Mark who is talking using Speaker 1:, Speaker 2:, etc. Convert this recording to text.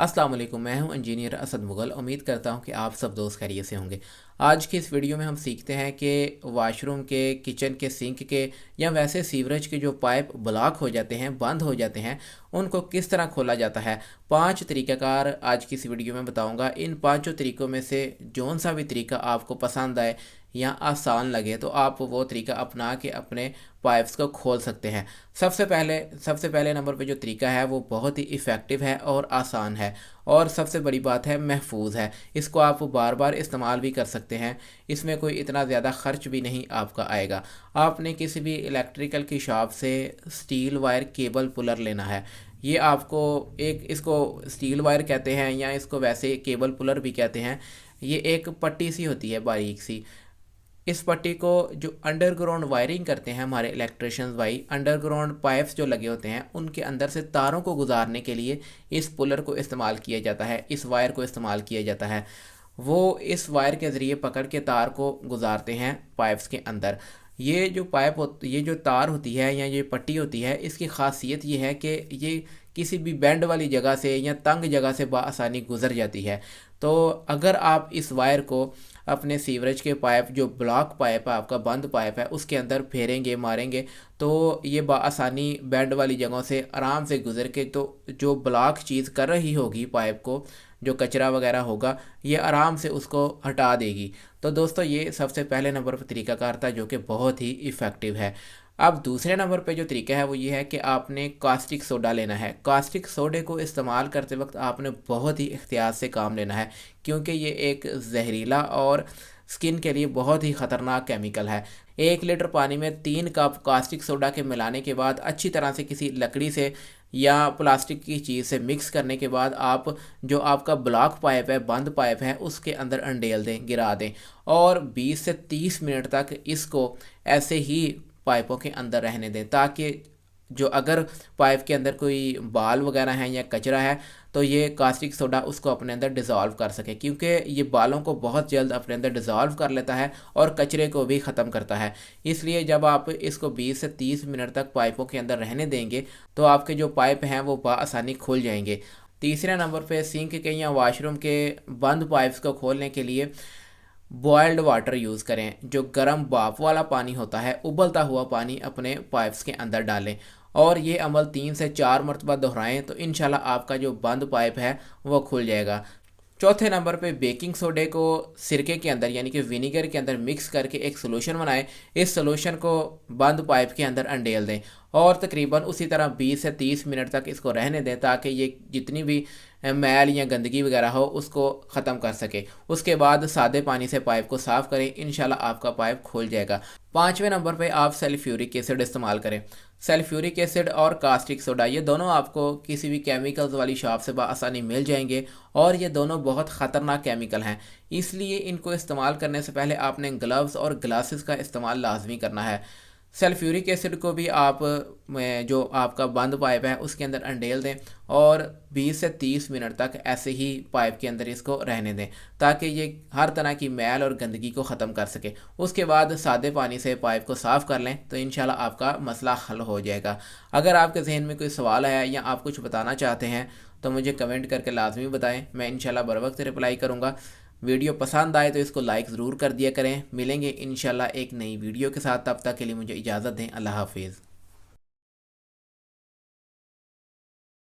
Speaker 1: अस्सलाम वालेकुम, मैं हूं इंजीनियर असद मुगल। उम्मीद करता हूं कि आप सब दोस्त खैरियत से होंगे। आज की इस वीडियो में हम सीखते हैं कि वाशरूम के, किचन के सिंक के या वैसे सीवरेज के जो पाइप ब्लॉक हो जाते हैं, बंद हो जाते हैं, उनको किस तरह खोला जाता है। 5 तरीक़ाकार आज की इस वीडियो में बताऊंगा। इन पाँचों तरीक़ों में से जौन सा भी तरीका आपको पसंद आए या आसान लगे तो आप वो तरीका अपना के अपने पाइप्स को खोल सकते हैं। सबसे पहले नंबर पे जो तरीका है वो बहुत ही इफ़ेक्टिव है और आसान है, और सबसे बड़ी बात है महफूज है। इसको आप बार बार इस्तेमाल भी कर सकते हैं। इसमें कोई इतना ज़्यादा ख़र्च भी नहीं आपका आएगा। आपने किसी भी इलेक्ट्रिकल की शॉप से स्टील वायर केबल पुलर लेना है। ये आपको इसको स्टील वायर कहते हैं या इसको वैसे केबल पुलर भी कहते हैं। ये एक पट्टी सी होती है, बारीक सी। इस पट्टी को जो अंडरग्राउंड वायरिंग करते हैं हमारे इलेक्ट्रिशियंस भाई, अंडरग्राउंड पाइप्स जो लगे होते हैं उनके अंदर से तारों को गुजारने के लिए इस पुलर को इस्तेमाल किया जाता है, इस वायर को इस्तेमाल किया जाता है। वो इस वायर के ज़रिए पकड़ के तार को गुजारते हैं पाइप्स के अंदर। ये जो तार होती है या ये पट्टी होती है, इसकी खासियत ये है कि ये किसी भी बैंड वाली जगह से या तंग जगह से बआसानी गुजर जाती है। तो अगर आप इस वायर को अपने सीवरेज के पाइप, जो ब्लॉक पाइप है आपका, बंद पाइप है, उसके अंदर फेरेंगे, मारेंगे, तो ये बआसानी बैंड वाली जगहों से आराम से गुजर के तो जो ब्लॉक चीज़ कर रही होगी पाइप को, जो कचरा वगैरह होगा, ये आराम से उसको हटा देगी। तो दोस्तों ये सबसे पहले नंबर पर तरीकाकार था जो कि बहुत ही इफ़ेक्टिव है। अब दूसरे नंबर पे जो तरीका है वो ये है कि आपने कास्टिक सोडा लेना है। कास्टिक सोडे को इस्तेमाल करते वक्त आपने बहुत ही एहतियात से काम लेना है, क्योंकि ये एक जहरीला और स्किन के लिए बहुत ही ख़तरनाक केमिकल है। 1 लीटर पानी में 3 कप कास्टिक सोडा के मिलाने के बाद अच्छी तरह से किसी लकड़ी से या प्लास्टिक की चीज़ से मिक्स करने के बाद आप जो आपका ब्लॉक पाइप है, बंद पाइप है, उसके अंदर अंडेल दें, गिरा दें, और 20 से 30 मिनट तक इसको ऐसे ही पाइपों के अंदर रहने दें, ताकि जो अगर पाइप के अंदर कोई बाल वगैरह हैं या कचरा है तो ये कास्टिक सोडा उसको अपने अंदर डिज़ोल्व कर सके, क्योंकि ये बालों को बहुत जल्द अपने अंदर डिज़ोल्व कर लेता है और कचरे को भी ख़त्म करता है। इसलिए जब आप इसको 20 से 30 मिनट तक पाइपों के अंदर रहने देंगे तो आपके जो पाइप हैं वो बआसानी खुल जाएंगे। तीसरे नंबर पे सिंक के या वाशरूम के बंद पाइप्स को खोलने के लिए बॉयल्ड वाटर यूज़ करें। जो गर्म भाप वाला पानी होता है, उबलता हुआ पानी अपने पाइप्स के अंदर डालें और ये अमल 3 से 4 मरतबा दोहराएं तो इंशाल्लाह आपका जो बंद पाइप है वो खुल जाएगा। चौथे नंबर पे बेकिंग सोडे को सिरके के अंदर यानी कि विनीगर के अंदर मिक्स करके एक सोल्यूशन बनाएं। इस सोल्यूशन को बंद पाइप के अंदर अंडेल दें और तकरीबन उसी तरह 20 से 30 मिनट तक इसको रहने दें, ताकि ये जितनी भी मैल या गंदगी वगैरह हो उसको ख़त्म कर सके। उसके बाद सादे पानी से पाइप को साफ़ करें, इंशाल्लाह आपका पाइप खुल जाएगा। 5वें नंबर पे आप सल्फ्यूरिक एसिड इस्तेमाल करें। सल्फ्यूरिक एसिड और कास्टिक सोडा, ये दोनों आपको किसी भी केमिकल्स वाली शॉप से बआसानी मिल जाएंगे, और ये दोनों बहुत ख़तरनाक केमिकल हैं। इसलिए इनको इस्तेमाल करने से पहले आपने ग्लव्स और ग्लासेस का इस्तेमाल लाजमी करना है। सल्फ्यूरिक एसिड को भी आप जो आपका बंद पाइप है उसके अंदर अंडेल दें और 20 से 30 मिनट तक ऐसे ही पाइप के अंदर इसको रहने दें, ताकि ये हर तरह की मैल और गंदगी को ख़त्म कर सके। उसके बाद सादे पानी से पाइप को साफ़ कर लें तो इंशाल्लाह आपका मसला हल हो जाएगा। अगर आपके जहन में कोई सवाल है या आप कुछ बताना चाहते हैं तो मुझे कमेंट करके लाजमी बताएं, मैं इंशाल्लाह बर वक्त रिप्लाई करूँगा। वीडियो पसंद आए तो इसको लाइक ज़रूर कर दिया करें। मिलेंगे इंशाल्लाह एक नई वीडियो के साथ, तब तक के लिए मुझे इजाज़त दें। अल्लाह हाफिज़।